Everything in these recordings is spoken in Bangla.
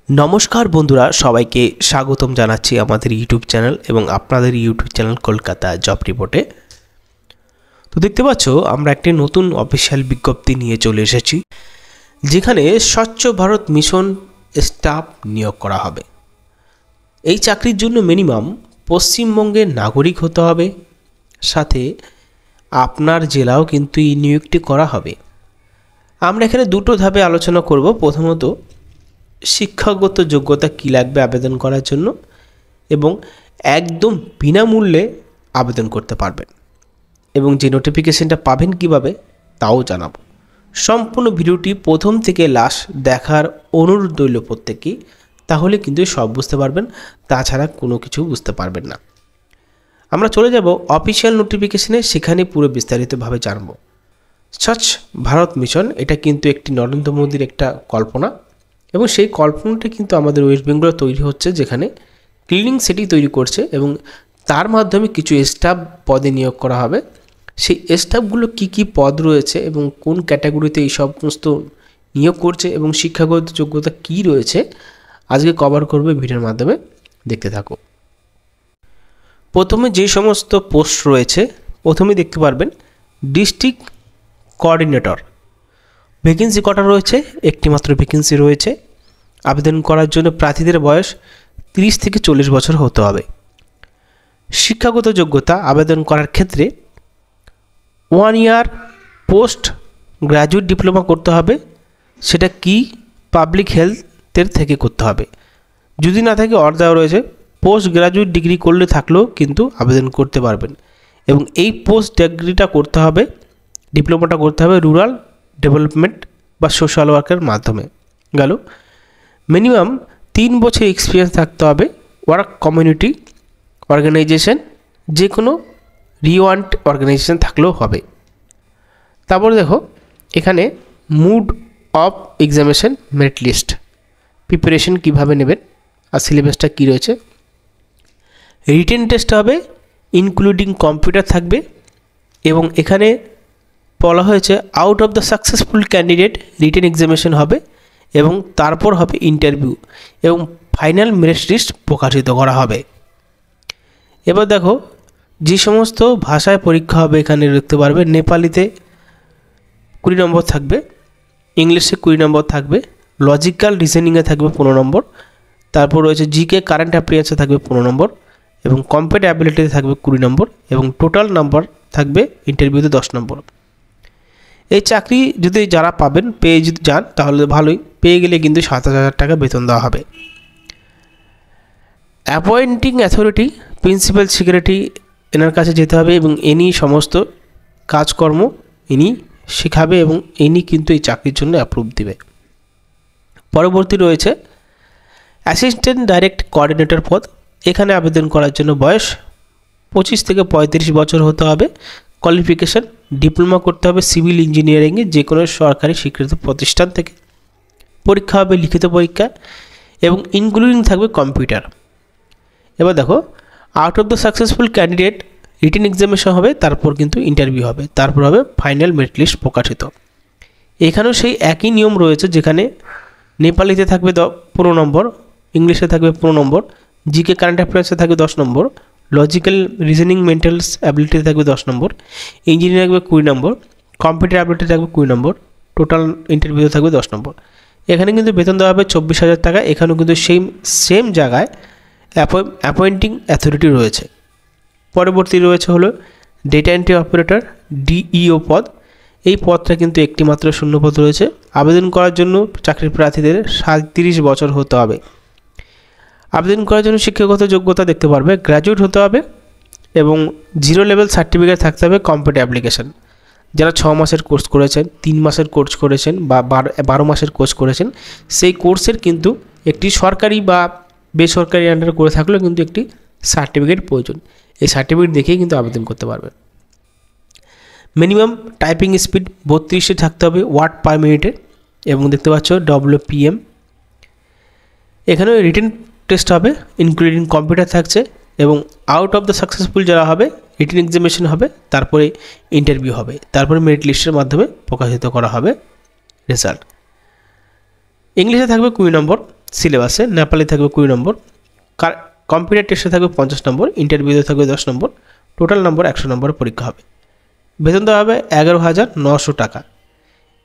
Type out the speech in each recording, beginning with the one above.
নমস্কার বন্ধুরা, সবাইকে স্বাগতম জানাচ্ছি আমাদের ইউটিউব চ্যানেল এবং আপনাদের ইউটিউব চ্যানেল কলকাতা জব রিপোর্টে। তো দেখতে পাচ্ছ আমরা একটি নতুন অফিসিয়াল বিজ্ঞপ্তি নিয়ে চলে এসেছি, যেখানে স্বচ্ছ ভারত মিশন স্টাফ নিয়োগ করা হবে। এই চাকরির জন্য মিনিমাম পশ্চিমবঙ্গের নাগরিক হতে হবে, সাথে আপনার জেলাও কিন্তু এই নিয়োগটি করা হবে। আমরা এখানে দুটো ধাপে আলোচনা করব। প্রথমত শিক্ষাগত যোগ্যতা কী লাগবে আবেদন করার জন্য, এবং একদম বিনামূল্যে আবেদন করতে পারবেন, এবং যে নোটিফিকেশনটা পাবেন কিভাবে তাও জানাবো। সম্পূর্ণ ভিডিওটি প্রথম থেকে লাস্ট দেখার অনুরোধ রইল প্রত্যেকেই, তাহলে কিন্তু সব বুঝতে পারবেন, তাছাড়া কোনো কিছু বুঝতে পারবেন না। আমরা চলে যাব অফিসিয়াল নোটিফিকেশনে, সেখানে পুরো বিস্তারিতভাবে জানব। স্বচ্ছ ভারত মিশন এটা কিন্তু একটি নরেন্দ্র মোদীর একটা কল্পনা, এবং সেই কল্পনাটা কিন্তু আমাদের ওয়েস্ট বেঙ্গলে তৈরি হচ্ছে, যেখানে ক্লিনিং সিটি তৈরি করছে এবং তার মাধ্যমে কিছু স্টাফ পদে নিয়োগ করা হবে। সেই স্টাফগুলো কি কি পদ রয়েছে এবং কোন ক্যাটাগরিতে এই সমস্ত নিয়োগ করছে এবং শিক্ষাগত যোগ্যতা কি রয়েছে, আজকে কভার করবে ভিডিওর মাধ্যমে, দেখতে থাকো। প্রথমে যে সমস্ত পোস্ট রয়েছে, প্রথমে দেখতে পারবেন ডিস্ট্রিক্ট কোঅর্ডিনেটর। ভ্যাকেন্সি কটা রয়েছে? একটি মাত্র ভ্যাকেন্সি রয়েছে। আবেদন করার জন্য প্রার্থীদের বয়স 30 থেকে 40 বছর হতে হবে। শিক্ষাগত যোগ্যতা আবেদন করার ক্ষেত্রে 1 ইয়ার পোস্ট গ্র্যাজুয়েট ডিপ্লোমা করতে হবে। সেটা কি পাবলিক হেলথের থেকে করতে হবে। যদি না থাকে দেওয়া রয়েছে পোস্ট গ্র্যাজুয়েট ডিগ্রি করলে থাকলেও কিন্তু আবেদন করতে পারবেন, এবং এই পোস্ট ডিগ্রিটা করতে হবে, ডিপ্লোমাটা করতে হবে রুরাল ডেভেলপমেন্ট বা সোশ্যাল ওয়ার্কের মাধ্যমে। গেল। মিনিমাম 3 বছর এক্সপিরিয়েন্স থাকতে হবে ওয়ার্ক কমিউনিটি অর্গানাইজেশন, যে কোনো রিওয়ান্ট অর্গানাইজেশন থাকলেও হবে। তারপরে দেখো এখানে mode of examination merit list, preparation কীভাবে নেবেন আর সিলেবাসটা কী রয়েছে। রিটেন টেস্ট হবে, ইনক্লুডিং কম্পিউটার থাকবে, এবং এখানে বলা হয়েছে out of the successful candidate written examination হবে, এবং তারপর হবে ইন্টারভিউ, এবং ফাইনাল মেরিট লিস্ট প্রকাশিত করা হবে। এবার দেখো যে সমস্ত ভাষায় পরীক্ষা হবে, এখানে দেখতে পারবে নেপালিতে 20 নম্বর থাকবে, ইংলিশে 20 নম্বর থাকবে, লজিক্যাল রিজনিংয়ে থাকবে 15 নম্বর, তারপর রয়েছে জিকে কারেন্ট অ্যাফেয়ার্সে থাকবে 15 নম্বর, এবং কম্পিউটার অ্যাবিলিটিতে থাকবে 20 নম্বর, এবং টোটাল নাম্বার থাকবে ইন্টারভিউতে 10 নম্বর। এই চাকরি যদি যারা পাবেন, পেয়ে যদি যান তাহলে ভালোই, পেয়ে গেলে কিন্তু 27,000 টাকা বেতন দেওয়া হবে। অ্যাপয়েন্টিং অ্যাথরিটি প্রিন্সিপাল সেক্রেটারি এনার কাছে যেতে হবে, এবং ইনি সমস্ত কাজকর্ম ইনি শেখাবে, এবং ইনি কিন্তু এই চাকরির জন্য অ্যাপ্রুভ দেবে। পরবর্তী রয়েছে অ্যাসিস্ট্যান্ট ডাইরেক্ট কোঅর্ডিনেটর পদ। এখানে আবেদন করার জন্য বয়স 25 থেকে 35 বছর হতে হবে। কোয়ালিফিকেশান ডিপ্লোমা করতে হবে সিভিল ইঞ্জিনিয়ারিংয়ে যে কোনো সরকারি স্বীকৃত প্রতিষ্ঠান থেকে। পরীক্ষা হবে লিখিত পরীক্ষা, এবং ইনক্লুডিং থাকবে কম্পিউটার। এবার দেখো out of the successful candidate written examination হবে, তারপর কিন্তু ইন্টারভিউ হবে, তারপর হবে ফাইনাল মেরিট লিস্ট প্রকাশিত। এখানেও সেই একই নিয়ম রয়েছে, যেখানে নেপালিতে থাকবে 15 নম্বর, ইংলিশে থাকবে 15 নম্বর, জিকে কারেন্ট অ্যাফেয়ার্সে থাকবে 10 নম্বর, লজিক্যাল রিজনিং মেন্টালস অ্যাবিলিটিতে থাকবে 10 নম্বর, ইঞ্জিনিয়ারিং থাকবে 20 নম্বর, কম্পিউটার অ্যাবিলিটি থাকবে 20 নম্বর, টোটাল ইন্টারভিউ থাকবে 10 নম্বর। এখানে কিন্তু বেতন দেওয়া হবে 24,000 টাকা। এখানেও কিন্তু সেম জায়গায় অ্যাপয়েন্টিং অ্যাথরিটি রয়েছে। পরবর্তী রয়েছে হলো ডেটা এন্ট্রি অপারেটর ডিইও পদ। এই পদটা কিন্তু একটি মাত্র শূন্যপদ রয়েছে। আবেদন করার জন্য চাকরির প্রার্থীদের 37 বছর হতে হবে। আবেদন করার জন্য শিক্ষাগত যোগ্যতা দেখতে পারবে গ্র্যাজুয়েট হতে হবে, এবং 0 লেভেল সার্টিফিকেট থাকতে হবে কম্পিউটার অ্যাপ্লিকেশন। যারা 6 মাসের কোর্স করেছেন, 3 মাসের কোর্স করেছেন, বা 12 মাসের কোর্স করেছেন, সেই কোর্সের কিন্তু একটি সরকারি বা বেসরকারি আন্ডারে করে থাকলেও কিন্তু একটি সার্টিফিকেট প্রয়োজন। এই সার্টিফিকেট দেখেই কিন্তু আবেদন করতে পারবে। মিনিমাম টাইপিং স্পিড 32 থাকতে হবে ওয়ার্ড পার মিনিটে, এবং দেখতে পাচ্ছ WPM। এখানেও রিটেন টেস্ট হবে, ইনক্লুডিং কম্পিউটার থাকছে, এবং আউট অফ দ্য সাকসেসফুল যারা হবে রিটেন এক্সামিনেশন হবে, তারপরে ইন্টারভিউ হবে, তারপরে মেরিট লিস্টের মাধ্যমে প্রকাশিত করা হবে রেজাল্ট। ইংলিশে থাকবে 20 নম্বর, সিলেবাসে, নেপালে থাকবে 20 নম্বর, কম্পিউটার টেস্টে থাকবে 50 নম্বর, ইন্টারভিউতে থাকবে 10 নম্বর, টোটাল নম্বর 100 নম্বরের পরীক্ষা হবে। বেতন দেওয়া হবে 11,900 টাকা,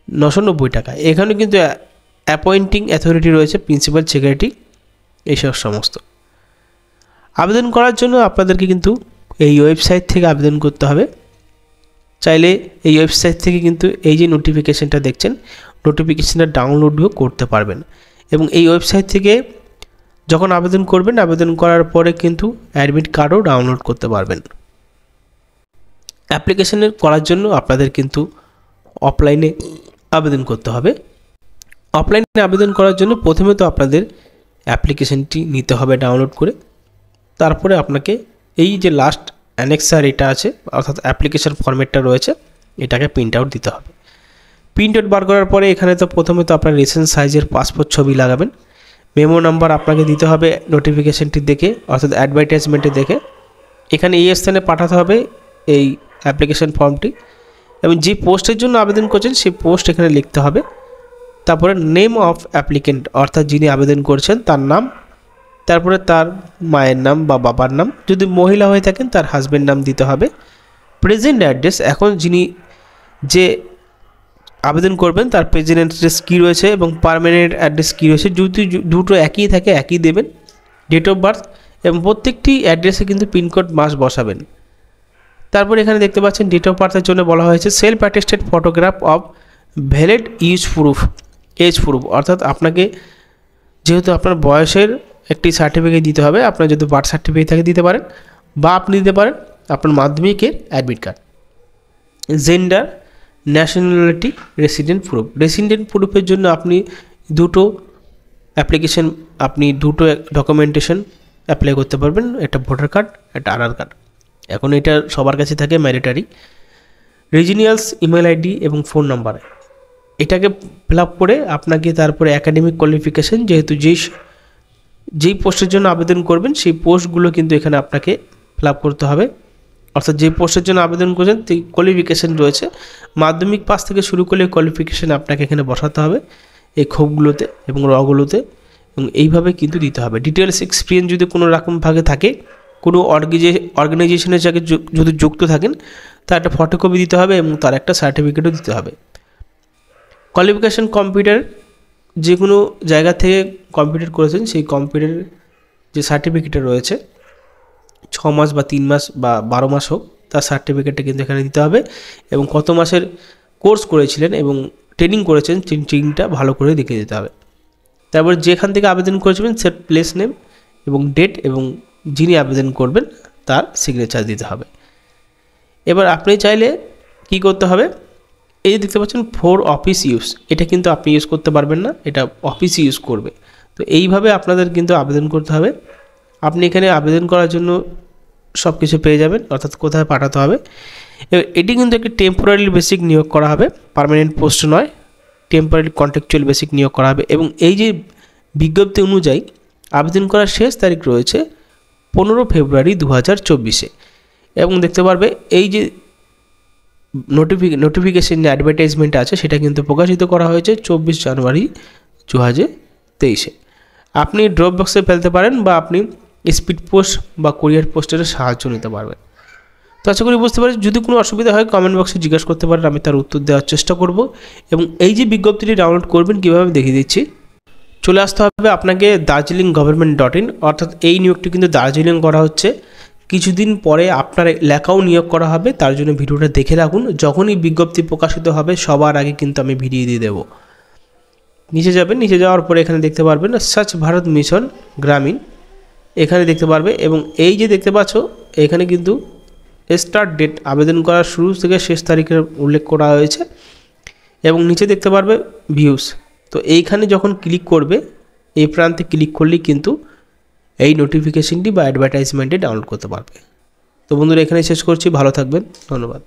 990 টাকা। এখানে কিন্তু অ্যাপয়েন্টিং অ্যাথরিটি রয়েছে, প্রিন্সিপাল সেক্রেটারি, এইসব সমস্ত। আবেদন করার জন্য আপনাদেরকে কিন্তু এই ওয়েবসাইট থেকে আবেদন করতে হবে। চাইলে এই ওয়েবসাইট থেকে কিন্তু এই যে নোটিফিকেশানটা দেখছেন, নোটিফিকেশানটা ডাউনলোডও করতে পারবেন। এবং এই ওয়েবসাইট থেকে যখন আবেদন করবেন, আবেদন করার পরে কিন্তু অ্যাডমিট কার্ডও ডাউনলোড করতে পারবেন। অ্যাপ্লিকেশানের করার জন্য আপনাদের কিন্তু অফলাইনে আবেদন করতে হবে। অফলাইনে আবেদন করার জন্য প্রথমে তো আপনাদের অ্যাপ্লিকেশানটি নিতে হবে ডাউনলোড করে, তারপরে আপনাকে এই যে লাস্ট অ্যানেক্সার এটা আছে, অর্থাৎ অ্যাপ্লিকেশান ফরম্যাটটা রয়েছে, এটাকে প্রিন্ট আউট দিতে হবে। প্রিন্ট আউট বার করার পরে এখানে তো প্রথমে তো আপনার রিসেন্ট সাইজের পাসপোর্ট ছবি লাগাবেন। মেমো নাম্বার আপনাকে দিতে হবে নোটিফিকেশানটি দেখে, অর্থাৎ অ্যাডভার্টাইজমেন্টে দেখে। এখানে এই স্থানে পাঠাতে হবে এই অ্যাপ্লিকেশান ফর্মটি, এবং যে পোস্টের জন্য আবেদন করছেন সেই পোস্ট এখানে লিখতে হবে। তারপরে নেম অফ অ্যাপ্লিকেন্ট, অর্থাৎ যিনি আবেদন করছেন তার নাম, তারপরে তার মায়ের নাম বা বাবার নাম, যদি মহিলা হয়ে থাকেন তার হাজব্যান্ড নাম দিতে হবে। প্রেজেন্ট অ্যাড্রেস, এখন যিনি যে আবেদন করবেন তার প্রেজেন্ট অ্যাড্রেস কী রয়েছে এবং পার্মানেন্ট অ্যাড্রেস কী রয়েছে, যদি দুটো একই থাকে একই দেবেন। ডেট অফ বার্থ, এবং প্রত্যেকটি অ্যাড্রেসে কিন্তু পিনকোড মাস বসাবেন। তারপর এখানে দেখতে পাচ্ছেন ডেট অফ বার্থের জন্য বলা হয়েছে self attested photograph of valid age proof, অর্থাৎ আপনাকে যেহেতু আপনার বয়সের একটি সার্টিফিকেট দিতে হবে, আপনার যদি বার্থ সার্টিফিকেট থাকে দিতে পারেন, বা আপনি দিতে পারেন আপনার মাধ্যমিকের admit card. Gender, nationality, resident প্রুফের জন্য আপনি দুটো ডকুমেন্টেশন অ্যাপ্লাই করতে পারবেন, একটা ভোটার কার্ড, একটা আধার কার্ড। এখন এটা সবার কাছে থাকে ম্যান্ডেটারি। রিজিনিয়ালস ইমেল আইডি এবং ফোন নাম্বার, এটাকে ফিল আপ করে আপনাকে তারপরে একাডেমিক কোয়ালিফিকেশান, যেহেতু যেই পোস্টের জন্য আবেদন করবেন সেই পোস্টগুলো কিন্তু এখানে আপনাকে ফিল আপ করতে হবে। অর্থাৎ যে পোস্টের জন্য আবেদন করছেন সেই কোয়ালিফিকেশান রয়েছে, মাধ্যমিক পাস থেকে শুরু করলে কোয়ালিফিকেশান আপনাকে এখানে বসাতে হবে এই ক্ষোভগুলোতে এবং রগুলোতে, এবং এইভাবে কিন্তু দিতে হবে। ডিটেলস এক্সপিরিয়েন্স যদি কোনো রকম ভাগে থাকে, কোনো অর্গানাইজেশনের সাথে যদি যুক্ত থাকেন, তার একটা ফটোকপি দিতে হবে এবং তার একটা সার্টিফিকেটও দিতে হবে। কোয়ালিফিকেশান কম্পিউটার, যে কোনো জায়গা থেকে কম্পিউটার করেছেন সেই কম্পিউটারের যে সার্টিফিকেটটা রয়েছে, 6 মাস বা 3 মাস বা 12 মাস হোক, তার সার্টিফিকেটটা কিন্তু এখানে দিতে হবে। এবং কত মাসের কোর্স করেছিলেন এবং ট্রেনিং করেছেন, ট্রেনিংটা ভালো করে দেখিয়ে দিতে হবে। তারপর যেখান থেকে আবেদন করেছিলেন সে প্লেস নেম এবং ডেট, এবং যিনি আবেদন করবেন তার সিগনেচার দিতে হবে। এবার আপনি চাইলে কি করতে হবে, এই দেখতে পাচ্ছেন ফর অফিস ইউজ, এটা কিন্তু আপনি ইউজ করতে পারবেন না, এটা অফিস ইউজ করবে। তো এইভাবে আপনাদের কিন্তু আবেদন করতে হবে। আপনি এখানে আবেদন করার জন্য সব কিছু পেয়ে যাবেন, অর্থাৎ কোথায় পাঠাতে হবে। এটি কিন্তু একটি টেম্পোরারি বেসিক নিয়োগ করা হবে, পার্মানেন্ট পোস্ট নয়, টেম্পোরারি কন্ট্রাকচুয়াল বেসিক নিয়োগ করা হবে। এবং এই যে বিজ্ঞপ্তি অনুযায়ী আবেদন করার শেষ তারিখ রয়েছে 15 ফেব্রুয়ারি 2024-এ। এবং দেখতে পারবে এই যে নোটিফিকেশন যে অ্যাডভার্টাইজমেন্ট আছে সেটা কিন্তু প্রকাশিত করা হয়েছে 24 জানুয়ারি 2023-এ। আপনি ড্রপ বক্সে ফেলতে পারেন, বা আপনি স্পিড পোস্ট বা কুরিয়ার পোস্টের সাহায্য নিতে পারবেন। তো আশা করি বুঝতে পারি। যদি কোনো অসুবিধা হয় কমেন্ট বক্সে জিজ্ঞাসা করতে পারেন, আমি তার উত্তর দেওয়ার চেষ্টা করব। এবং এই যে বিজ্ঞপ্তিটি ডাউনলোড করবেন কীভাবে দেখিয়ে দিচ্ছি। চলে আসতে হবে আপনাকে darjeelinggov.in, অর্থাৎ এই নিয়োগটি কিন্তু দার্জিলিং করা হচ্ছে। কিছুদিন পরে আপনার লেখাও নিয়োগ করা হবে, তার জন্য ভিডিওটা দেখে রাখুন। যখনই বিজ্ঞপ্তি প্রকাশিত হবে সবার আগে কিন্তু আমি ভিডিও দিয়ে দেবো। নিচে যাবেন, নিচে যাওয়ার পরে এখানে দেখতে পারবেন স্বচ্ছ ভারত মিশন গ্রামীণ, এখানে দেখতে পারবে। এবং এই যে দেখতে পাচ্ছ এখানে কিন্তু স্টার্ট ডেট, আবেদন করার শুরু থেকে শেষ তারিখের উল্লেখ করা হয়েছে। এবং নিচে দেখতে পারবে ভিউস। তো এইখানে যখন ক্লিক করবে, এই প্রান্তে ক্লিক করলেই কিন্তু এই নোটিফিকেশনটি বা অ্যাডভার্টাইজমেন্টে ডাউনলোড করতে পারবে। তো বন্ধুরা এখানে শেষ করছি, ভালো থাকবেন, ধন্যবাদ।